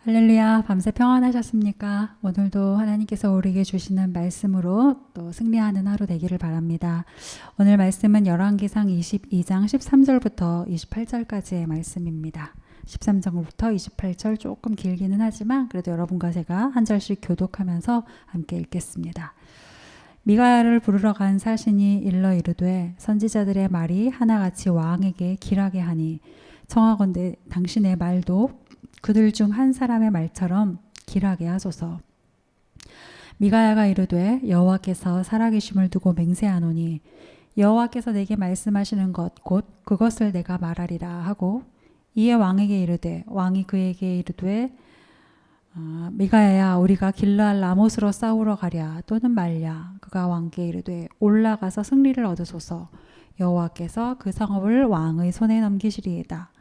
할렐루야, 밤새 평안하셨습니까? 오늘도 하나님께서 우리에게 주시는 말씀으로 또 승리하는 하루 되기를 바랍니다. 오늘 말씀은 열왕기상 22장 13절부터 28절까지의 말씀입니다. 13절부터 28절 조금 길기는 하지만 그래도 여러분과 제가 한 절씩 교독하면서 함께 읽겠습니다. 미가야를 부르러 간 사신이 일러 이르되 선지자들의 말이 하나같이 왕에게 길하게 하니 청하건대 당신의 말도 그들 중 한 사람의 말처럼 길하게 하소서. 미가야가 이르되 여호와께서 살아계심을 두고 맹세하노니 여호와께서 내게 말씀하시는 것 곧 그것을 내가 말하리라 하고 이에 왕에게 이르되 왕이 그에게 이르되 미가야야 우리가 길르앗 라못으로 싸우러 가랴 또는 말랴. 그가 왕께 이르되 올라가서 승리를 얻으소서. 여호와께서 그 성읍을 왕의 손에 넘기시리이다.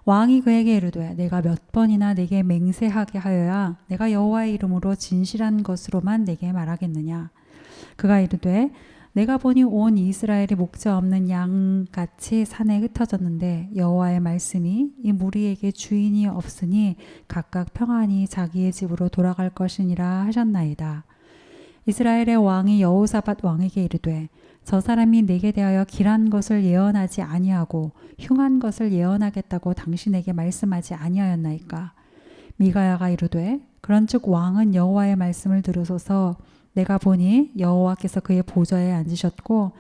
왕이 그에게 이르되 내가 몇 번이나 내게 맹세하게 하여야 내가 여호와의 이름으로 진실한 것으로만 내게 말하겠느냐. 그가 이르되 내가 보니 온 이스라엘이 목자 없는 양같이 산에 흩어졌는데 여호와의 말씀이 이 무리에게 주인이 없으니 각각 평안히 자기의 집으로 돌아갈 것이니라 하셨나이다. 이스라엘의 왕이 여호사밧 왕에게 이르되 저 사람이 내게 대하여 길한 것을 예언하지 아니하고 흉한 것을 예언하겠다고 당신에게 말씀하지 아니하였나이까. 미가야가 이르되 그런즉 왕은 여호와의 말씀을 들으소서. 내가 보니 여호와께서 그의 보좌에 앉으셨고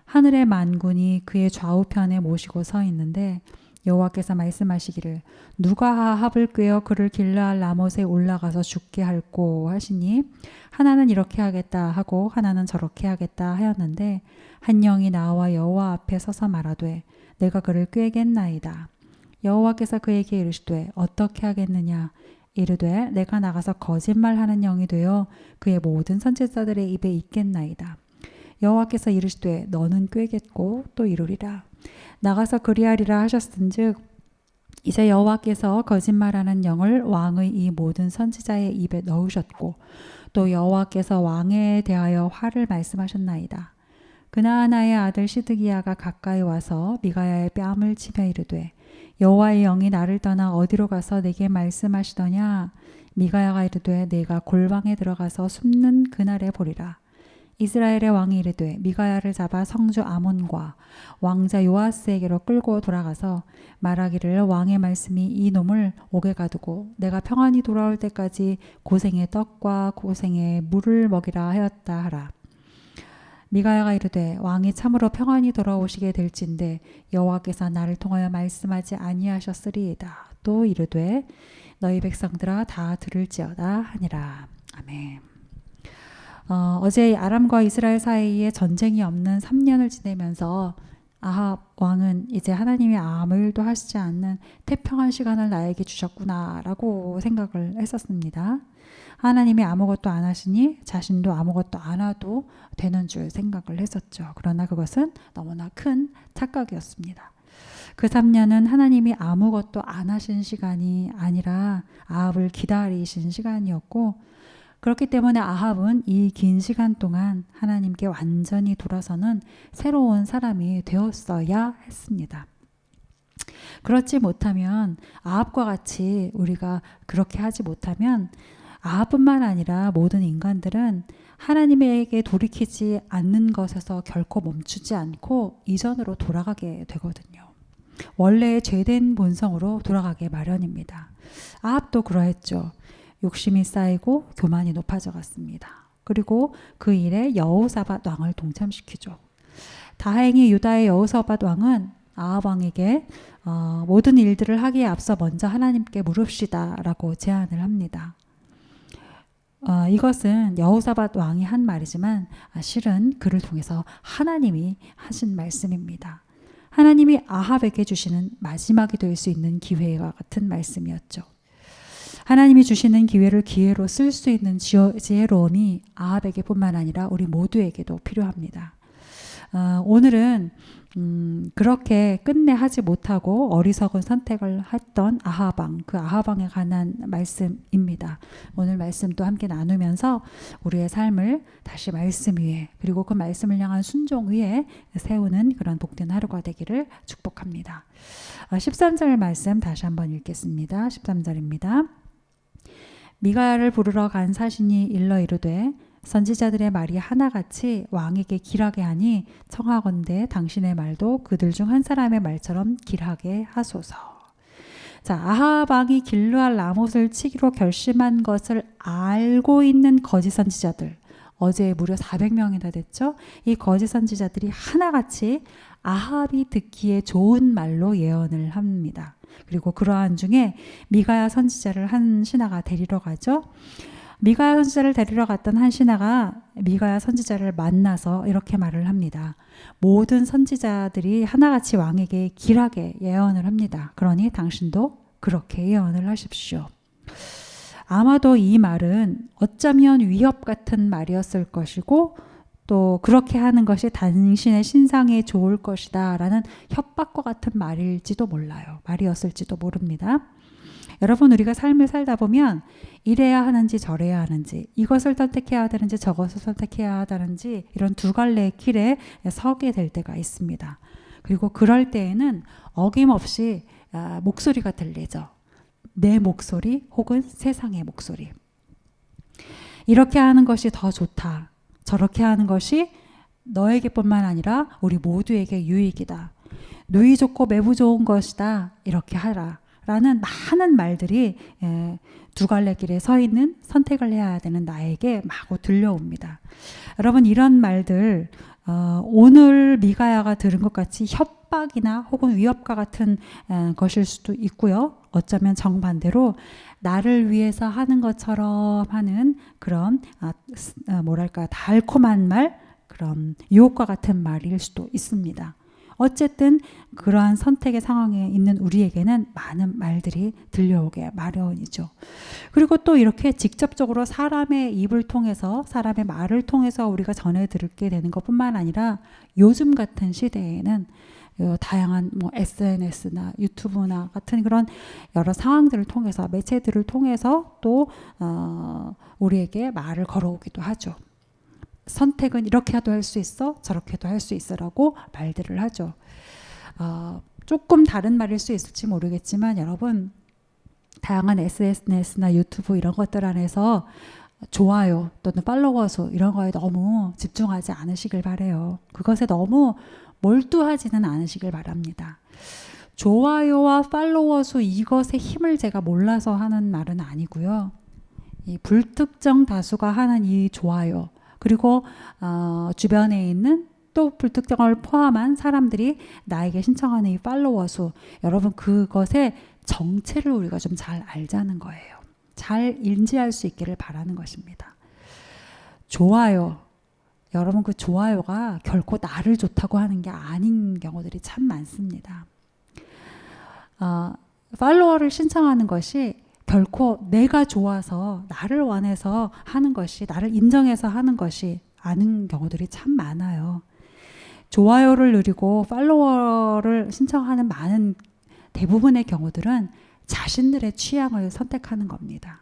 하늘의 만군이 그의 좌우편에 모시고 서 있는데 여호와께서 말씀하시기를 누가 아합을 꾀어 그를 길르앗 라못에 올라가서 죽게 할꼬 하시니 하나는 이렇게 하겠다 하고 하나는 저렇게 하겠다 하였는데 한 영이 나와 여호와 앞에 서서 말하되 내가 그를 꾀겠나이다. 여호와께서 그에게 이르시되 어떻게 하겠느냐. 이르되 내가 나가서 거짓말하는 영이 되어 그의 모든 선지자들의 입에 있겠나이다. 여호와께서 이르시되 너는 꾀겠고 또 이루리라. 나가서 그리하리라 하셨은즉 이제 여호와께서 거짓말하는 영을 왕의 이 모든 선지자의 입에 넣으셨고 또 여호와께서 왕에 대하여 화를 말씀하셨나이다. 그나아나의 아들 시드기야가 가까이 와서 미가야의 뺨을 치며 이르되 여호와의 영이 나를 떠나 어디로 가서 내게 말씀하시더냐. 미가야가 이르되 내가 골방에 들어가서 숨는 그날에 보리라. 이스라엘의 왕이 이르되 미가야를 잡아 성주 아몬과 왕자 요아스에게로 끌고 돌아가서 말하기를 왕의 말씀이 이 놈을 옥에 가두고 내가 평안히 돌아올 때까지 고생의 떡과 고생의 물을 먹이라 하였다 하라. 미가야가 이르되 왕이 참으로 평안히 돌아오시게 될진데 여호와께서 나를 통하여 말씀하지 아니하셨으리이다. 또 이르되 너희 백성들아 다 들을지어다 하니라. 아멘. 어제 아람과 이스라엘 사이에 전쟁이 없는 3년을 지내면서 아합 왕은 이제 하나님이 아무 일도 하시지 않는 태평한 시간을 나에게 주셨구나라고 생각을 했었습니다. 하나님이 아무것도 안 하시니 자신도 아무것도 안 해도 되는 줄 생각을 했었죠. 그러나 그것은 너무나 큰 착각이었습니다. 그 3년은 하나님이 아무것도 안 하신 시간이 아니라 아합을 기다리신 시간이었고 그렇기 때문에 아합은 이 긴 시간 동안 하나님께 완전히 돌아서는 새로운 사람이 되었어야 했습니다. 그렇지 못하면 아합과 같이 우리가 그렇게 하지 못하면 아합뿐만 아니라 모든 인간들은 하나님에게 돌이키지 않는 것에서 결코 멈추지 않고 이전으로 돌아가게 되거든요. 원래의 죄된 본성으로 돌아가게 마련입니다. 아합도 그러했죠. 욕심이 쌓이고 교만이 높아져 갔습니다. 그리고 그 일에 여호사밧 왕을 동참시키죠. 다행히 유다의 여호사밧 왕은 아합 왕에게 모든 일들을 하기에 앞서 먼저 하나님께 물읍시다 라고 제안을 합니다. 이것은 여호사밧 왕이 한 말이지만 실은 그를 통해서 하나님이 하신 말씀입니다. 하나님이 아합에게 주시는 마지막이 될 수 있는 기회와 같은 말씀이었죠. 하나님이 주시는 기회를 기회로 쓸 수 있는 지혜로움이 아합에게 뿐만 아니라 우리 모두에게도 필요합니다. 오늘은 그렇게 끝내 하지 못하고 어리석은 선택을 했던 아합왕, 그 아합왕에 관한 말씀입니다. 오늘 말씀도 함께 나누면서 우리의 삶을 다시 말씀 위에 그리고 그 말씀을 향한 순종 위에 세우는 그런 복된 하루가 되기를 축복합니다. 13절 말씀 다시 한번 읽겠습니다. 13절입니다. 미가야를 부르러 간 사신이 일러 이르되 선지자들의 말이 하나같이 왕에게 길하게 하니 청하건대 당신의 말도 그들 중 한 사람의 말처럼 길하게 하소서. 자, 아합 왕이 길르알 라못을 치기로 결심한 것을 알고 있는 거짓 선지자들, 어제 무려 400명이나 됐죠. 이 거짓 선지자들이 하나같이 아합이 듣기에 좋은 말로 예언을 합니다. 그리고 그러한 중에 미가야 선지자를 한 신하가 데리러 가죠. 미가야 선지자를 데리러 갔던 한 신하가 미가야 선지자를 만나서 이렇게 말을 합니다. 모든 선지자들이 하나같이 왕에게 길하게 예언을 합니다. 그러니 당신도 그렇게 예언을 하십시오. 아마도 이 말은 어쩌면 위협 같은 말이었을 것이고 또 그렇게 하는 것이 당신의 신상에 좋을 것이다 라는 협박과 같은 말일지도 몰라요. 말이었을지도 모릅니다. 여러분, 우리가 삶을 살다 보면 이래야 하는지 저래야 하는지, 이것을 선택해야 되는지 저것을 선택해야 하는지, 이런 두 갈래의 길에 서게 될 때가 있습니다. 그리고 그럴 때에는 어김없이 목소리가 들리죠. 내 목소리 혹은 세상의 목소리. 이렇게 하는 것이 더 좋다. 저렇게 하는 것이 너에게뿐만 아니라 우리 모두에게 유익이다. 누이 좋고 매부 좋은 것이다. 이렇게 하라. 라는 많은 말들이 두 갈래 길에 서 있는 선택을 해야 되는 나에게 마구 들려옵니다. 여러분, 이런 말들 오늘 미가야가 들은 것 같이 협박이나 혹은 위협과 같은 것일 수도 있고요. 어쩌면 정반대로 나를 위해서 하는 것처럼 하는 그런 뭐랄까 달콤한 말, 그런 유혹과 같은 말일 수도 있습니다. 어쨌든 그러한 선택의 상황에 있는 우리에게는 많은 말들이 들려오게 마련이죠. 그리고 또 이렇게 직접적으로 사람의 입을 통해서, 사람의 말을 통해서 우리가 전해 듣게 되는 것뿐만 아니라 요즘 같은 시대에는 다양한 SNS나 유튜브나 같은 그런 여러 상황들을 통해서, 매체들을 통해서 또 우리에게 말을 걸어오기도 하죠. 선택은 이렇게도 할 수 있어, 저렇게도 할 수 있어라고 말들을 하죠. 조금 다른 말일 수 있을지 모르겠지만 여러분, 다양한 SNS나 유튜브 이런 것들 안에서 좋아요 또는 팔로워 수 이런 거에 너무 집중하지 않으시길 바래요. 그것에 너무 몰두하지는 않으시길 바랍니다. 좋아요와 팔로워 수 이것의 힘을 제가 몰라서 하는 말은 아니고요. 이 불특정 다수가 하는 이 좋아요, 그리고 주변에 있는 또 불특정을 포함한 사람들이 나에게 신청하는 이 팔로워 수, 여러분 그것의 정체를 우리가 좀 잘 알자는 거예요. 잘 인지할 수 있기를 바라는 것입니다. 좋아요, 여러분 그 좋아요가 결코 나를 좋다고 하는 게 아닌 경우들이 참 많습니다. 팔로워를 신청하는 것이 결코 내가 좋아서, 나를 원해서 하는 것이, 나를 인정해서 하는 것이 아닌 경우들이 참 많아요. 좋아요를 누리고 팔로워를 신청하는 많은 대부분의 경우들은 자신들의 취향을 선택하는 겁니다.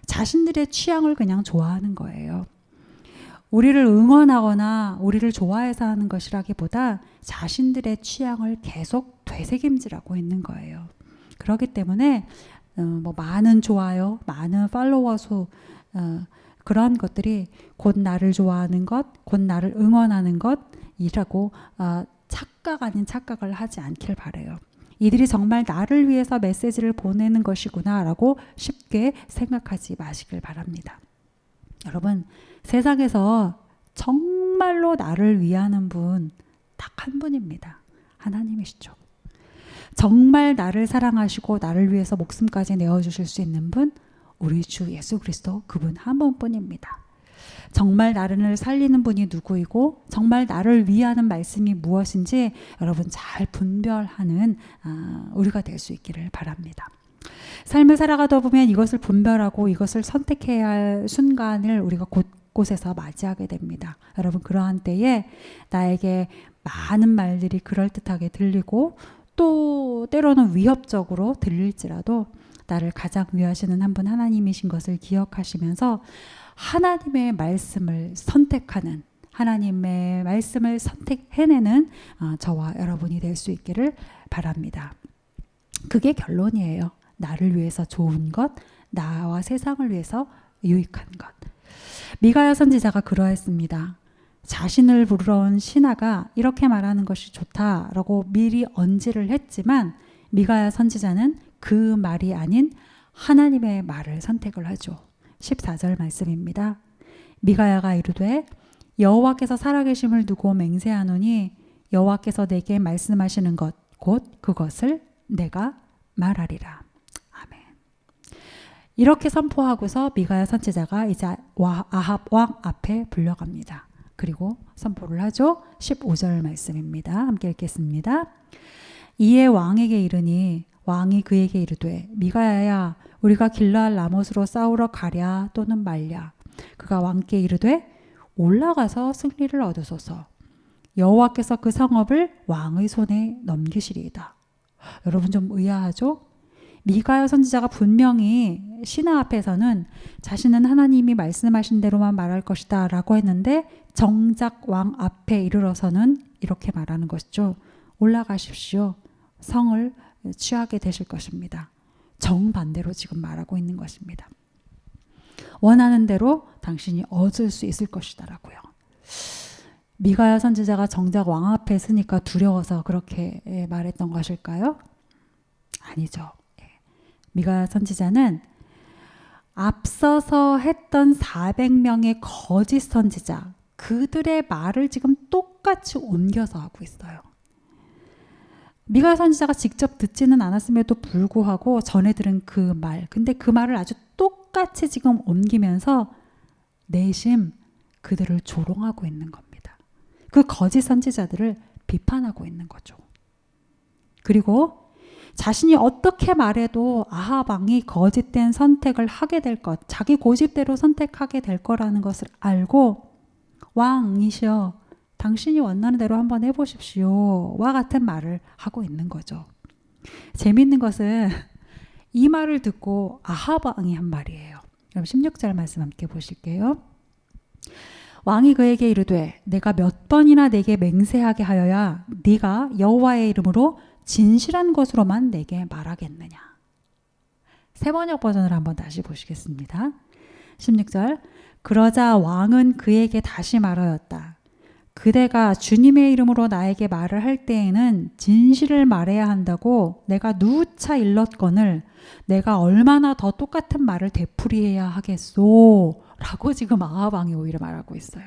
자신들의 취향을 그냥 좋아하는 거예요. 우리를 응원하거나 우리를 좋아해서 하는 것이라기보다 자신들의 취향을 계속 되새김질하고 있는 거예요. 그렇기 때문에 많은 좋아요, 많은 팔로워 수, 그런 것들이 곧 나를 좋아하는 것, 곧 나를 응원하는 것이라고 착각 아닌 착각을 하지 않길 바라요. 이들이 정말 나를 위해서 메시지를 보내는 것이구나 라고 쉽게 생각하지 마시길 바랍니다. 여러분, 세상에서 정말로 나를 위하는 분 딱 한 분입니다. 하나님이시죠. 정말 나를 사랑하시고 나를 위해서 목숨까지 내어주실 수 있는 분, 우리 주 예수 그리스도, 그분 한 분뿐입니다. 정말 나를 살리는 분이 누구이고 정말 나를 위하는 말씀이 무엇인지 여러분 잘 분별하는 우리가 될 수 있기를 바랍니다. 삶을 살아가다 보면 이것을 분별하고 이것을 선택해야 할 순간을 우리가 곳곳에서 맞이하게 됩니다. 여러분, 그러한 때에 나에게 많은 말들이 그럴듯하게 들리고 또 때로는 위협적으로 들릴지라도 나를 가장 위하시는 한 분 하나님이신 것을 기억하시면서 하나님의 말씀을 선택하는, 하나님의 말씀을 선택해내는 저와 여러분이 될 수 있기를 바랍니다. 그게 결론이에요. 나를 위해서 좋은 것, 나와 세상을 위해서 유익한 것. 미가야 선지자가 그러했습니다. 자신을 부르러 온 신하가 이렇게 말하는 것이 좋다라고 미리 언지를 했지만 미가야 선지자는 그 말이 아닌 하나님의 말을 선택을 하죠. 14절 말씀입니다. 미가야가 이르되 여호와께서 살아계심을 두고 맹세하노니 여호와께서 내게 말씀하시는 것 곧 그것을 내가 말하리라. 아멘. 이렇게 선포하고서 미가야 선지자가 이제 아합 왕 앞에 불려갑니다. 그리고 선포를 하죠. 15절 말씀입니다. 함께 읽겠습니다. 이에 왕에게 이르니 왕이 그에게 이르되 미가야야 우리가 길르앗 라못으로 싸우러 가랴 또는 말랴. 그가 왕께 이르되 올라가서 승리를 얻으소서. 여호와께서 그 성읍을 왕의 손에 넘기시리이다. 여러분 좀 의아하죠? 미가야 선지자가 분명히 신하 앞에서는 자신은 하나님이 말씀하신 대로만 말할 것이다 라고 했는데 정작 왕 앞에 이르러서는 이렇게 말하는 것이죠. 올라가십시오. 성을 취하게 되실 것입니다. 정반대로 지금 말하고 있는 것입니다. 원하는 대로 당신이 얻을 수 있을 것이다 라고요. 미가야 선지자가 정작 왕 앞에 서니까 두려워서 그렇게 말했던 것일까요? 아니죠. 미가야 선지자는 앞서서 했던 400명의 거짓 선지자, 그들의 말을 지금 똑같이 옮겨서 하고 있어요. 미가야 선지자가 직접 듣지는 않았음에도 불구하고 전해 들은 그 말, 근데 그 말을 아주 똑같이 지금 옮기면서 내심 그들을 조롱하고 있는 겁니다. 그 거짓 선지자들을 비판하고 있는 거죠. 그리고 자신이 어떻게 말해도 아합 왕이 거짓된 선택을 하게 될 것, 자기 고집대로 선택하게 될 거라는 것을 알고 왕이시여 당신이 원하는 대로 한번 해보십시오 와 같은 말을 하고 있는 거죠. 재미있는 것은 이 말을 듣고 아합 왕이 한 말이에요. 그럼 16절 말씀 함께 보실게요. 왕이 그에게 이르되 내가 몇 번이나 내게 맹세하게 하여야 네가 여호와의 이름으로 진실한 것으로만 내게 말하겠느냐. 새번역 버전을 한번 다시 보시겠습니다. 16절 그러자 왕은 그에게 다시 말하였다. 그대가 주님의 이름으로 나에게 말을 할 때에는 진실을 말해야 한다고 내가 누차 일렀거늘 내가 얼마나 더 똑같은 말을 되풀이해야 하겠소 라고 지금 아합 왕이 오히려 말하고 있어요.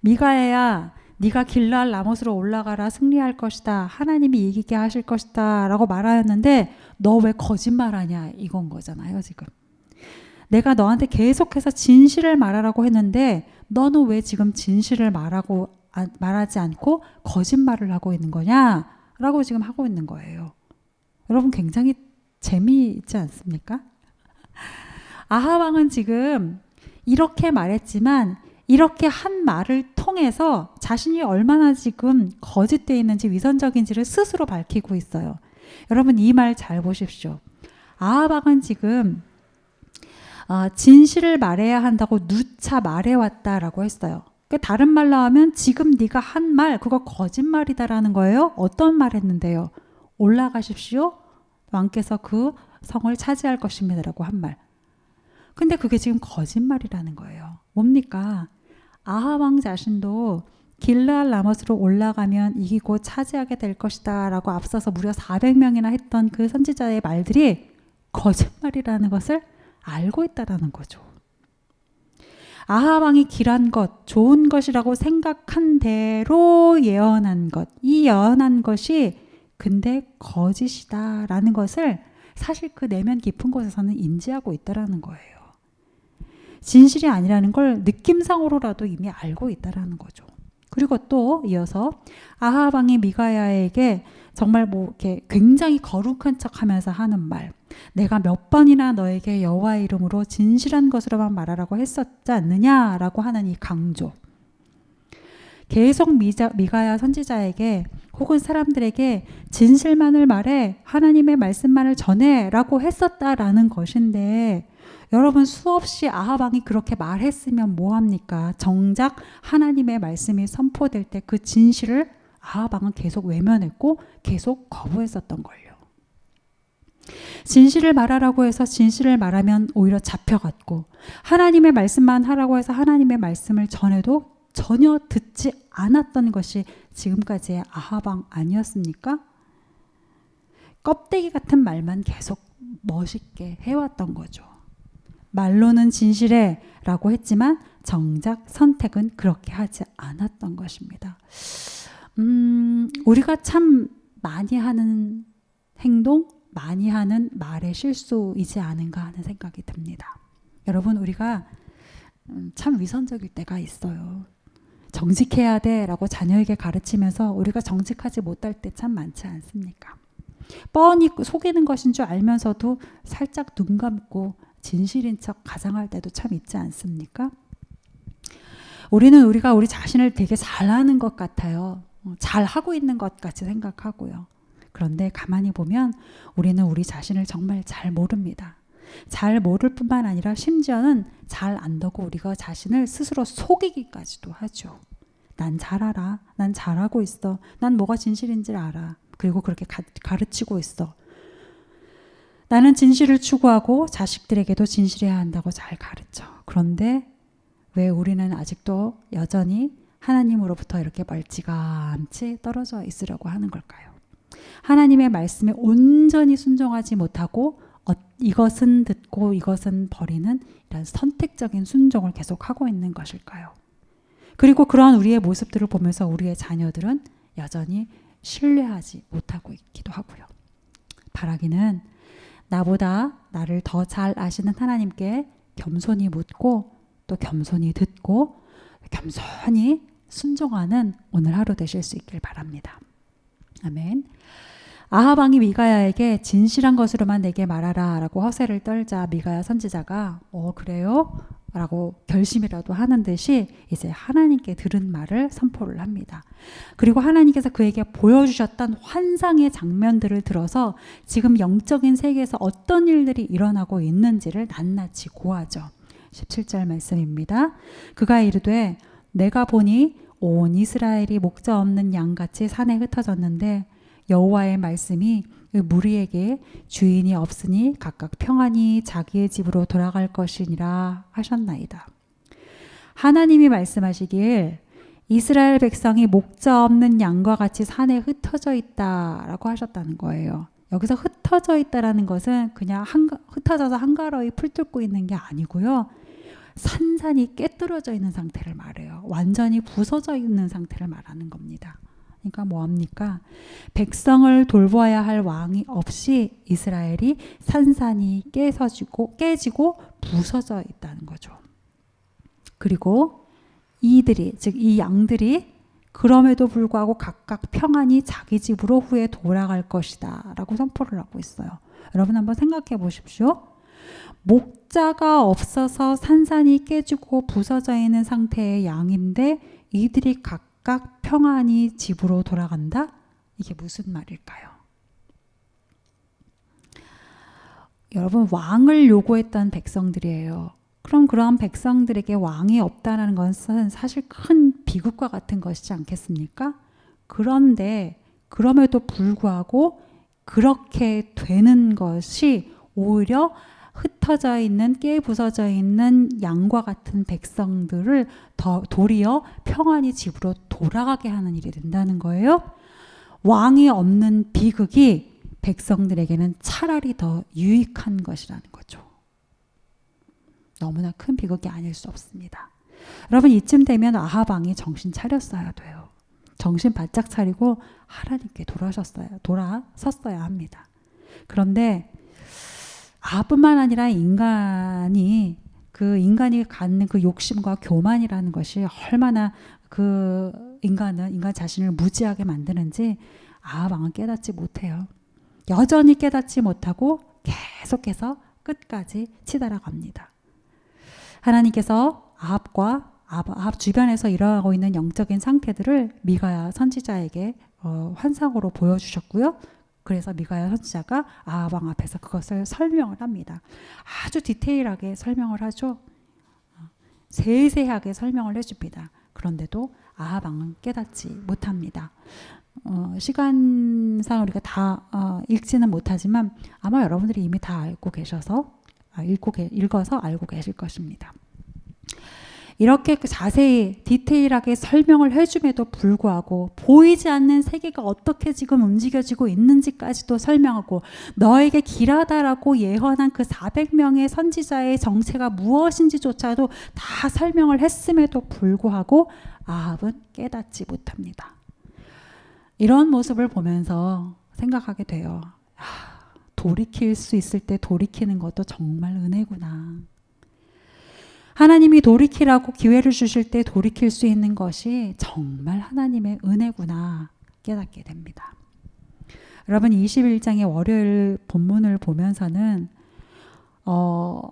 미가야야 네가 길르앗 라못으로 올라가라 승리할 것이다. 하나님이 이기게 하실 것이다 라고 말하였는데 너 왜 거짓말하냐 이건 거잖아요. 지금 내가 너한테 계속해서 진실을 말하라고 했는데 너는 왜 지금 진실을 말하지 않고 거짓말을 하고 있는 거냐 라고 지금 하고 있는 거예요. 여러분 굉장히 재미있지 않습니까? 아합 왕은 지금 이렇게 말했지만 이렇게 한 말을 통해서 자신이 얼마나 지금 거짓되어 있는지 위선적인지를 스스로 밝히고 있어요. 여러분 이 말 잘 보십시오. 아합 왕은 지금 진실을 말해야 한다고 누차 말해왔다라고 했어요. 다른 말로 하면 지금 네가 한 말 그거 거짓말이다라는 거예요. 어떤 말 했는데요? 올라가십시오. 왕께서 그 성을 차지할 것입니다라고 한 말. 근데 그게 지금 거짓말이라는 거예요. 뭡니까? 아합 왕 자신도 길르앗 라못으로 올라가면 이기고 차지하게 될 것이다 라고 앞서서 무려 400명이나 했던 그 선지자의 말들이 거짓말이라는 것을 알고 있다라는 거죠. 아합 왕이 길한 것, 좋은 것이라고 생각한 대로 예언한 것, 이 예언한 것이 근데 거짓이다라는 것을 사실 그 내면 깊은 곳에서는 인지하고 있다라는 거예요. 진실이 아니라는 걸 느낌상으로라도 이미 알고 있다라는 거죠. 그리고 또 이어서 아합 왕이 미가야에게 정말 이렇게 굉장히 거룩한 척하면서 하는 말, 내가 몇 번이나 너에게 여호와의 이름으로 진실한 것으로만 말하라고 했었지 않느냐라고 하는 이 강조. 계속 미가야 선지자에게 혹은 사람들에게 진실만을 말해 하나님의 말씀만을 전해라고 했었다라는 것인데 여러분 수없이 아합 왕이 그렇게 말했으면 뭐합니까? 정작 하나님의 말씀이 선포될 때 그 진실을 아합 왕은 계속 외면했고 계속 거부했었던 걸요. 진실을 말하라고 해서 진실을 말하면 오히려 잡혀갔고, 하나님의 말씀만 하라고 해서 하나님의 말씀을 전해도 전혀 듣지 않았던 것이 지금까지의 아합 왕 아니었습니까? 껍데기 같은 말만 계속 멋있게 해왔던 거죠. 말로는 진실해 라고 했지만 정작 선택은 그렇게 하지 않았던 것입니다. 우리가 참 많이 하는 행동, 많이 하는 말의 실수이지 않은가 하는 생각이 듭니다. 여러분, 우리가 참 위선적일 때가 있어요. 정직해야 돼 라고 자녀에게 가르치면서 우리가 정직하지 못할 때 참 많지 않습니까? 뻔히 속이는 것인 줄 알면서도 살짝 눈 감고 진실인 척 가장할 때도 참 있지 않습니까? 우리가 우리 자신을 되게 잘하는 것 같아요. 잘하고 있는 것 같이 생각하고요. 그런데 가만히 보면 우리는 우리 자신을 정말 잘 모릅니다. 잘 모를 뿐만 아니라 심지어는 잘 안다고 우리가 자신을 스스로 속이기까지도 하죠. 난 잘 알아. 난 잘하고 있어. 난 뭐가 진실인지 알아. 그리고 그렇게 가르치고 있어. 나는 진실을 추구하고 자식들에게도 진실해야 한다고 잘 가르쳐. 그런데 왜 우리는 아직도 여전히 하나님으로부터 이렇게 멀찌감치 떨어져 있으려고 하는 걸까요? 하나님의 말씀에 온전히 순종하지 못하고 이것은 듣고 이것은 버리는 이런 선택적인 순종을 계속하고 있는 것일까요? 그리고 그러한 우리의 모습들을 보면서 우리의 자녀들은 여전히 신뢰하지 못하고 있기도 하고요. 바라기는 나보다 나를 더 잘 아시는 하나님께 겸손히 묻고 또 겸손히 듣고 겸손히 순종하는 오늘 하루 되실 수 있길 바랍니다. 아멘. 아합 왕이 미가야에게 진실한 것으로만 내게 말하라 라고 허세를 떨자 미가야 선지자가 그래요? 라고 결심이라도 하는 듯이 이제 하나님께 들은 말을 선포를 합니다. 그리고 하나님께서 그에게 보여주셨던 환상의 장면들을 들어서 지금 영적인 세계에서 어떤 일들이 일어나고 있는지를 낱낱이 고하죠. 17절 말씀입니다. 그가 이르되 내가 보니 온 이스라엘이 목자 없는 양같이 산에 흩어졌는데 여호와의 말씀이 무리에게 주인이 없으니 각각 평안히 자기의 집으로 돌아갈 것이니라 하셨나이다. 하나님이 말씀하시길 이스라엘 백성이 목자 없는 양과 같이 산에 흩어져 있다라고 하셨다는 거예요. 여기서 흩어져 있다라는 것은 그냥 흩어져서 한가로이 풀뚫고 있는 게 아니고요. 산산이 깨뜨려져 있는 상태를 말해요. 완전히 부서져 있는 상태를 말하는 겁니다. 그러니까 뭐합니까? 백성을 돌보아야 할 왕이 없이 이스라엘이 산산이 깨지고 부서져 있다는 거죠. 그리고 이들이, 즉 이 양들이 그럼에도 불구하고 각각 평안히 자기 집으로 후에 돌아갈 것이다 라고 선포를 하고 있어요. 여러분 한번 생각해 보십시오. 목자가 없어서 산산이 깨지고 부서져 있는 상태의 양인데 이들이 각각 평안히 집으로 돌아간다? 이게 무슨 말일까요? 여러분, 왕을 요구했던 백성들이에요. 그럼 그러한 백성들에게 왕이 없다는 것은 사실 큰 비극과 같은 것이지 않겠습니까? 그런데 그럼에도 불구하고 그렇게 되는 것이 오히려 흩어져 있는 깨부서져 있는 양과 같은 백성들을 도리어 평안히 집으로 돌아가게 하는 일이 된다는 거예요. 왕이 없는 비극이 백성들에게는 차라리 더 유익한 것이라는 거죠. 너무나 큰 비극이 아닐 수 없습니다. 여러분, 이쯤 되면 아합 왕이 정신 차렸어야 돼요. 정신 바짝 차리고 하나님께 돌아섰어야 합니다. 그런데 아합뿐만 아니라 인간이 갖는 그 욕심과 교만이라는 것이 얼마나 그 인간 자신을 무지하게 만드는지 아합 왕은 깨닫지 못해요. 여전히 깨닫지 못하고 계속해서 끝까지 치달아갑니다. 하나님께서 아합 주변에서 일어나고 있는 영적인 상태들을 미가야 선지자에게 환상으로 보여주셨고요. 그래서 미가야 선지자가 아합 왕 앞에서 그것을 설명을 합니다. 아주 디테일하게 설명을 하죠. 세세하게 설명을 해줍니다. 그런데도 아합 왕은 깨닫지 못합니다. 시간상 우리가 다 읽지는 못하지만 아마 여러분들이 이미 다 알고 계셔서 읽어서 알고 계실 것입니다. 이렇게 자세히 디테일하게 설명을 해줌에도 불구하고 보이지 않는 세계가 어떻게 지금 움직여지고 있는지까지도 설명하고 너에게 길하다라고 예언한 그 400명의 선지자의 정체가 무엇인지조차도 다 설명을 했음에도 불구하고 아합은 깨닫지 못합니다. 이런 모습을 보면서 생각하게 돼요. 돌이킬 수 있을 때 돌이키는 것도 정말 은혜구나. 하나님이 돌이키라고 기회를 주실 때 돌이킬 수 있는 것이 정말 하나님의 은혜구나 깨닫게 됩니다. 여러분 21장의 월요일 본문을 보면서는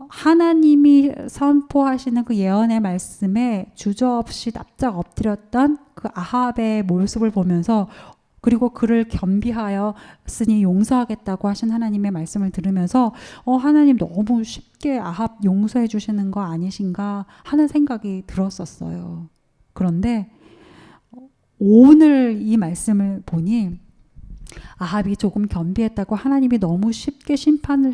하나님이 선포하시는 그 예언의 말씀에 주저없이 납작 엎드렸던 그 아합의 모습을 보면서 그리고 그를 겸비하였으니 용서하겠다고 하신 하나님의 말씀을 들으면서 하나님 너무 쉽게 아합 용서해 주시는 거 아니신가 하는 생각이 들었었어요. 그런데 오늘 이 말씀을 보니 아합이 조금 겸비했다고 하나님이 너무 쉽게 심판을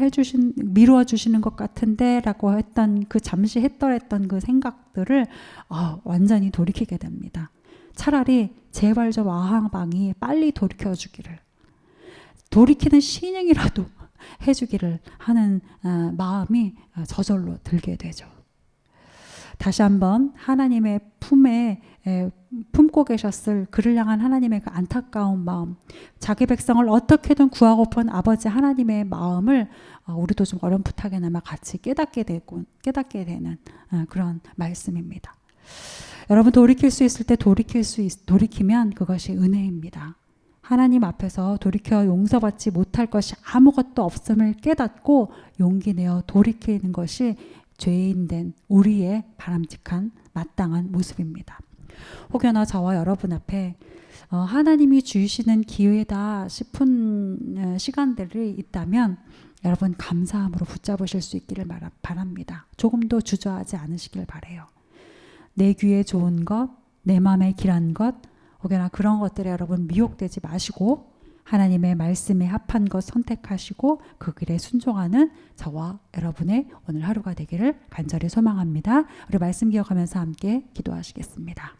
미루어 주시는 것 같은데 라고 했던 그 잠시 했던 그 생각들을 완전히 돌이키게 됩니다. 차라리 제발 저 아합왕이 빨리 돌이켜주기를, 돌이키는 신용이라도 해주기를 하는 마음이 저절로 들게 되죠. 다시 한번 하나님의 품에 품고 계셨을 그를 향한 하나님의 그 안타까운 마음, 자기 백성을 어떻게든 구하고픈 아버지 하나님의 마음을 우리도 좀 어렴풋하게나마 같이 깨닫게 되는 그런 말씀입니다. 여러분 돌이킬 수 있을 때 돌이키면 그것이 은혜입니다. 하나님 앞에서 돌이켜 용서받지 못할 것이 아무것도 없음을 깨닫고 용기 내어 돌이키는 것이 죄인된 우리의 바람직한 마땅한 모습입니다. 혹여나 저와 여러분 앞에 하나님이 주시는 기회다 싶은 시간들이 있다면 여러분 감사함으로 붙잡으실 수 있기를 바랍니다. 조금도 주저하지 않으시길 바라요. 내 귀에 좋은 것, 내 마음에 길한 것, 혹여나 그런 것들에 여러분 미혹되지 마시고 하나님의 말씀에 합한 것 선택하시고 그 길에 순종하는 저와 여러분의 오늘 하루가 되기를 간절히 소망합니다. 우리 말씀 기억하면서 함께 기도하시겠습니다.